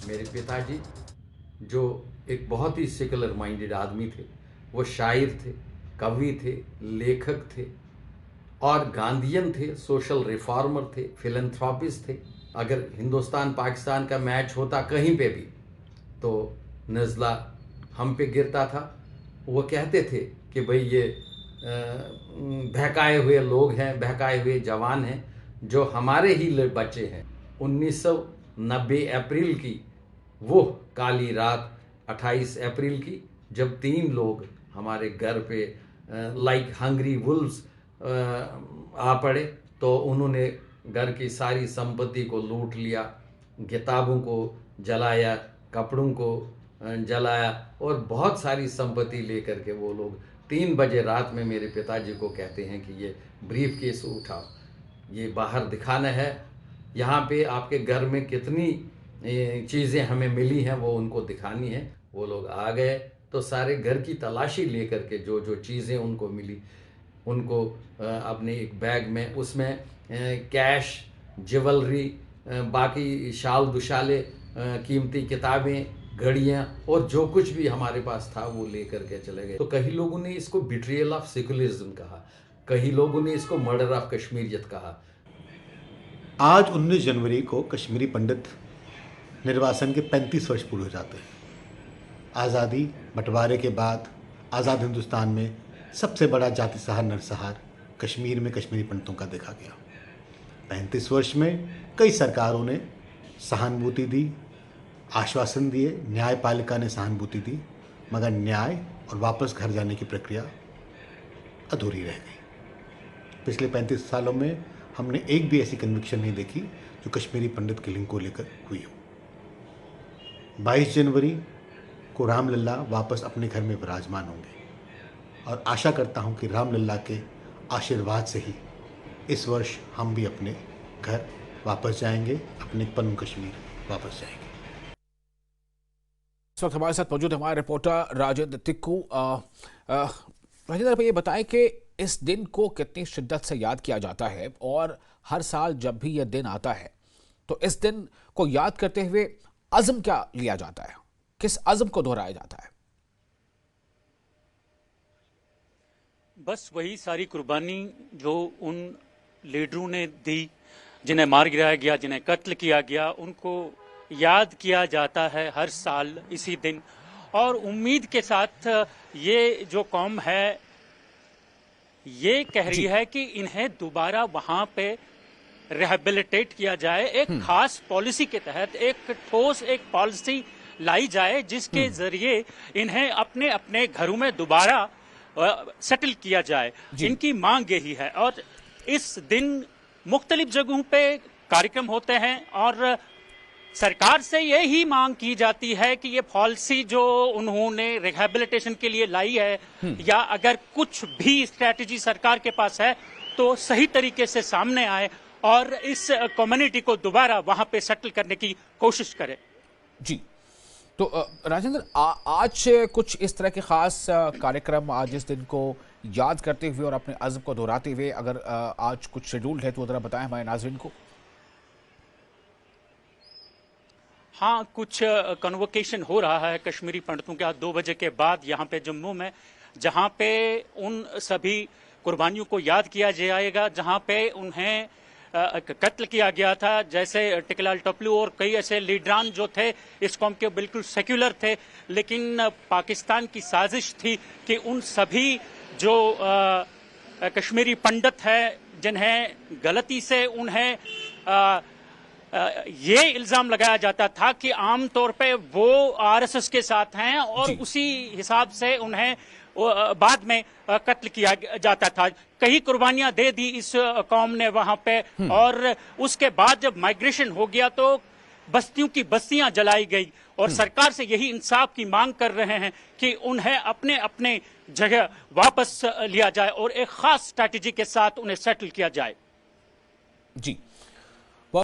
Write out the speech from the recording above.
मेरे पिताजी जो एक बहुत ही सेकुलर माइंडेड आदमी थे, वो शायर थे, कवि थे, लेखक थे और गांधीयन थे, सोशल रिफॉर्मर थे, फिलैंथ्रोपिस्ट थे। अगर हिंदुस्तान पाकिस्तान का मैच होता कहीं पे भी तो नज़ला हम पे गिरता था। वो कहते थे कि भाई ये बहकाए हुए लोग हैं, बहकाए हुए जवान हैं जो हमारे ही बच्चे हैं। 1990 अप्रैल की वो काली रात, 28 अप्रैल की, जब 3 लोग हमारे घर पे लाइक हंग्री वुल्व्स आ पड़े, तो उन्होंने घर की सारी संपत्ति को लूट लिया, किताबों को जलाया, कपड़ों को जलाया और बहुत सारी संपत्ति लेकर के वो लोग 3 बजे रात में मेरे पिताजी को कहते हैं कि ये ब्रीफ केस उठाओ, ये बाहर दिखाना है, यहाँ पे आपके घर में कितनी चीज़ें हमें मिली हैं वो उनको दिखानी है। वो लोग आ गए तो सारे घर की तलाशी लेकर के जो जो चीज़ें उनको मिली, उनको अपने एक बैग में, उसमें कैश, ज्वेलरी, बाकी शाल दुशाले, कीमती किताबें, घड़ियाँ और जो कुछ भी हमारे पास था वो लेकर के चले गए। तो कई लोगों ने इसको बिट्रियल ऑफ सेकुलरिज्म कहा, कई लोगों ने इसको मर्डर ऑफ कश्मीरियत कहा। आज 19 जनवरी को कश्मीरी पंडित निर्वासन के 35 वर्ष पूरे हो जाते हैं। आज़ादी बंटवारे के बाद आज़ाद हिंदुस्तान में सबसे बड़ा जाति सहार नरसंहार कश्मीर में कश्मीरी पंडितों का देखा गया। 35 वर्ष में कई सरकारों ने सहानुभूति दी, आश्वासन दिए, न्यायपालिका ने सहानुभूति दी, मगर न्याय और वापस घर जाने की प्रक्रिया अधूरी रह गई। पिछले 35 सालों में हमने एक भी ऐसी कन्विक्शन नहीं देखी जो कश्मीरी पंडित किलिंग को लेकर हुई हो। 22 जनवरी को रामलला वापस अपने घर में विराजमान होंगे और आशा करता हूं कि रामलला के आशीर्वाद से ही इस वर्ष हम भी अपने घर वापस जाएंगे, अपने पन्नू कश्मीर वापस जाएंगे। इस वक्त हमारे साथ मौजूद हमारे रिपोर्टर राजेंद्र तिक्कू। राजेंद्र, आप ये बताएं कि इस दिन को कितनी शिद्दत से याद किया जाता है और हर साल जब भी यह दिन आता है तो इस दिन को याद करते हुए अज़्म क्या लिया जाता है, किस अज़्म को दोहराया जाता है? बस वही सारी कुर्बानी जो उन लीडरों ने दी, जिन्हें मार गिराया गया, जिन्हें कत्ल किया गया, उनको याद किया जाता है हर साल इसी दिन। और उम्मीद के साथ ये जो कौम है ये कह रही है कि इन्हें दोबारा वहां पे रिहेबिलिटेट किया जाए, एक खास पॉलिसी के तहत एक ठोस एक पॉलिसी लाई जाए जिसके जरिए इन्हें अपने अपने घरों में दोबारा सेटल किया जाए। इनकी मांग यही है और इस दिन मुख्तलिफ जगहों पे कार्यक्रम होते हैं और सरकार से यही मांग की जाती है कि ये पॉलिसी जो उन्होंने रिहेबिलिटेशन के लिए लाई है या अगर कुछ भी स्ट्रैटेजी सरकार के पास है तो सही तरीके से सामने आए और इस कम्युनिटी को दोबारा वहां पे सेटल करने की कोशिश करे। जी, तो राजेंद्र, आज कुछ इस तरह के खास कार्यक्रम आज इस दिन को याद करते हुए और अपने अज़्म को दोहराते हुए अगर आज कुछ शेड्यूल्ड है तो जरा बताएं हमारे नाज़रीन को। हाँ, कुछ कन्वोकेशन हो रहा है कश्मीरी पंडितों के आज 2 बजे के बाद यहाँ पे जम्मू में, जहाँ पे उन सभी कुर्बानियों को याद किया जाएगा जहाँ पे उन्हें कत्ल किया गया था, जैसे टिकलाल टपलू और कई ऐसे लीडरान जो थे इस कौम के बिल्कुल सेक्युलर थे, लेकिन पाकिस्तान की साजिश थी कि उन सभी जो कश्मीरी पंडित हैं जिन्हें गलती से उन्हें ये इल्जाम लगाया जाता था कि आमतौर पे वो आरएसएस के साथ हैं और उसी हिसाब से उन्हें बाद में कत्ल किया जाता था। कई कुर्बानियां दे दी इस कौम ने वहां पे और उसके बाद जब माइग्रेशन हो गया तो बस्तियों की बस्तियां जलाई गई और सरकार से यही इंसाफ की मांग कर रहे हैं कि उन्हें अपने अपने जगह वापस लिया जाए और एक खास स्ट्रैटेजी के साथ उन्हें सेटल किया जाए। जी।